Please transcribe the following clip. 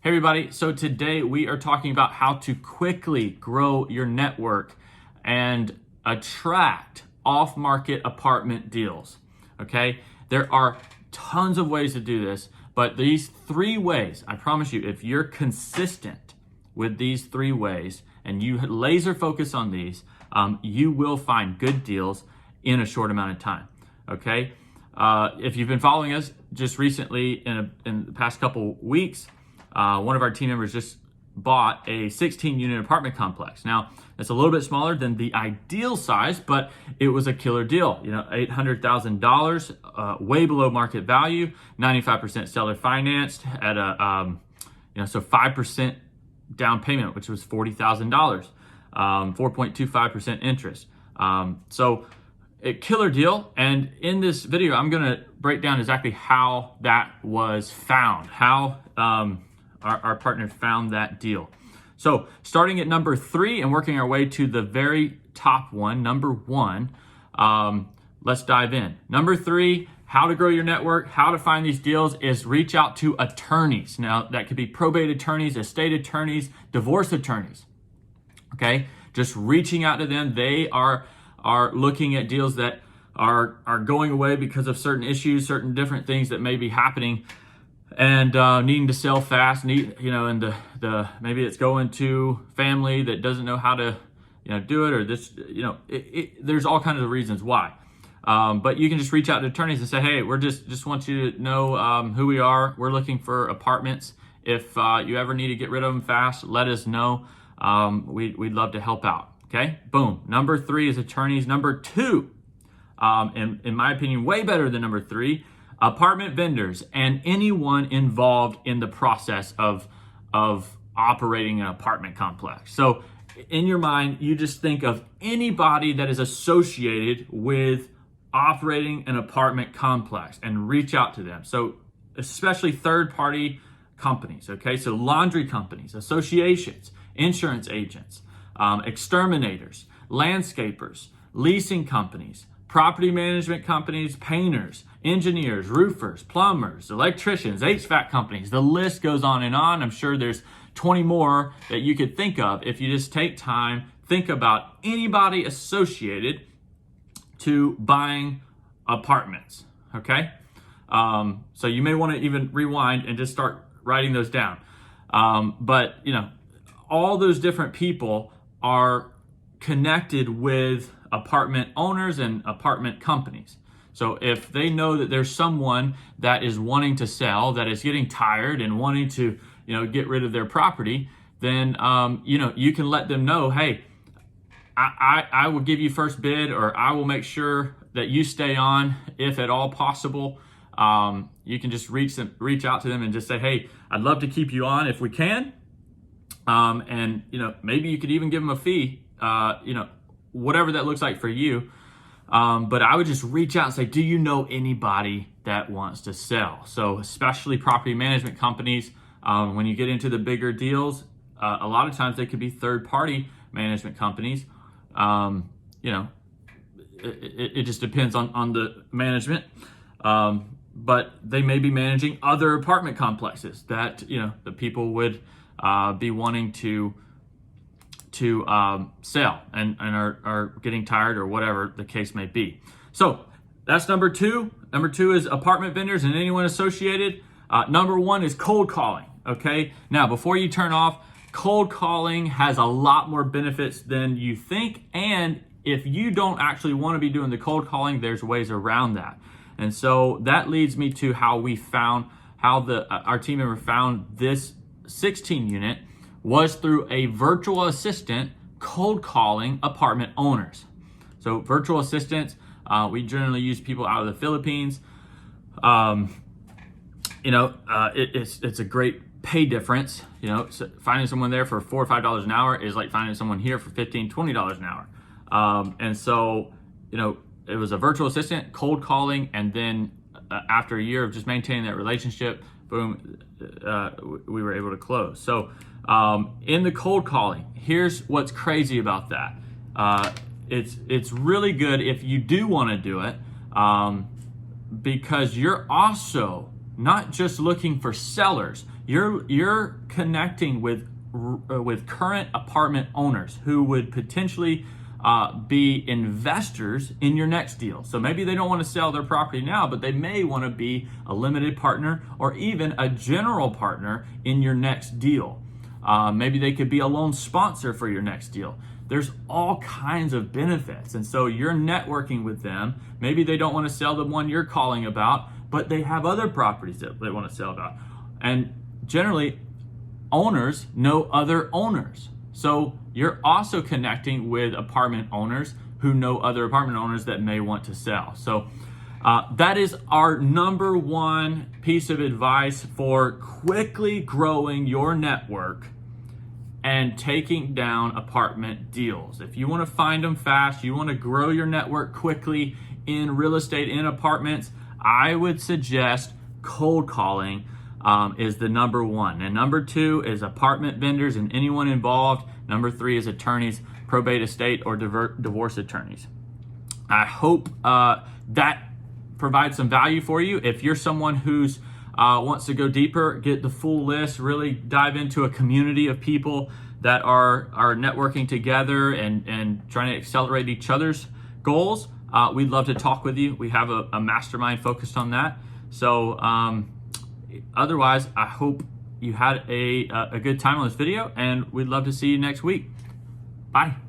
Hey everybody, so today we are talking about how to quickly grow your network and attract off-market apartment deals, okay? There are tons of ways to do this, but these 3 ways, I promise you, if you're consistent with these 3 ways and you laser focus on these, you will find good deals in a short amount of time, okay? If you've been following us just recently in the past couple weeks, one of our team members just bought a 16-unit apartment complex. Now, it's a little bit smaller than the ideal size, but it was a killer deal. You know, $800,000, way below market value, 95% seller financed at a, so 5% down payment, which was $40,000, 4.25% interest. So a killer deal. And in this video, I'm gonna break down exactly how that was found, how our partner found that deal. So starting at number 3 and working our way to the very top one, number 1, let's dive in. Number 3, how to grow your network, how to find these deals is reach out to attorneys. Now that could be probate attorneys, estate attorneys, divorce attorneys, okay? Just reaching out to them. They are looking at deals that are going away because of certain issues, certain different things that may be happening, and needing to sell fast. And the maybe it's going to family that doesn't know how to do it, or this there's all kinds of reasons why. But you can just reach out to attorneys and say, hey, we're just want you to know who we are. We're looking for apartments. If you ever need to get rid of them fast, let us know. We'd love to help out. Okay, boom. Number 3 is attorneys. Number 2, in my opinion, way better than number 3, apartment vendors and anyone involved in the process of operating an apartment complex. So in your mind, you just think of anybody that is associated with operating an apartment complex and reach out to them. So especially third-party companies, okay? So laundry companies, associations, insurance agents, exterminators, landscapers, leasing companies, property management companies, painters, engineers, roofers, plumbers, electricians, HVAC companies. The list goes on and on. I'm sure there's 20 more that you could think of if you just take time, think about anybody associated to buying apartments, okay? So you may want to even rewind and just start writing those down. But all those different people are connected with apartment owners and apartment companies. So if they know that there's someone that is wanting to sell, that is getting tired and wanting to, get rid of their property, then, you can let them know, hey, I will give you first bid, or I will make sure that you stay on if at all possible. You can just reach out to them and just say, hey, I'd love to keep you on if we can. And maybe you could even give them a fee, whatever that looks like for you. But I would just reach out and say, do you know anybody that wants to sell? So especially property management companies, when you get into the bigger deals, a lot of times they could be third-party management companies. It just depends on the management. But they may be managing other apartment complexes that, the people would be wanting to sell and are getting tired, or whatever the case may be. So that's number 2. Number 2 is apartment vendors and anyone associated. Number 1 is cold calling, okay? Now, before you turn off, cold calling has a lot more benefits than you think. And if you don't actually want to be doing the cold calling, there's ways around that. And so that leads me to how our team member found this 16 unit was through a virtual assistant cold calling apartment owners. So virtual assistants, we generally use people out of the Philippines. It's a great pay difference. So finding someone there for $4 or $5 an hour is like finding someone here for $15, $20 an hour. And so, it was a virtual assistant, cold calling, and then after a year of just maintaining that relationship, boom, we were able to close. So in the cold calling, here's what's crazy about that. It's really good if you do want to do it, because you're also not just looking for sellers, You're connecting with current apartment owners who would potentially be investors in your next deal. So maybe they don't want to sell their property now, but they may want to be a limited partner or even a general partner in your next deal. Maybe they could be a loan sponsor for your next deal. There's all kinds of benefits. And so you're networking with them. Maybe they don't want to sell the one you're calling about, but they have other properties that they want to sell about. And generally, owners know other owners. So you're also connecting with apartment owners who know other apartment owners that may want to sell. So that is our number one piece of advice for quickly growing your network and taking down apartment deals. If you want to find them fast, you want to grow your network quickly in real estate, in apartments, I would suggest cold calling is the number one. And number two is apartment vendors and anyone involved. Number three is attorneys, probate, estate, or divorce attorneys. I hope that provides some value for you. If you're someone who's wants to go deeper, get the full list, really dive into a community of people that are networking together and trying to accelerate each other's goals, we'd love to talk with you. We have a mastermind focused on that. So otherwise, I hope you had a good time on this video, and we'd love to see you next week. Bye.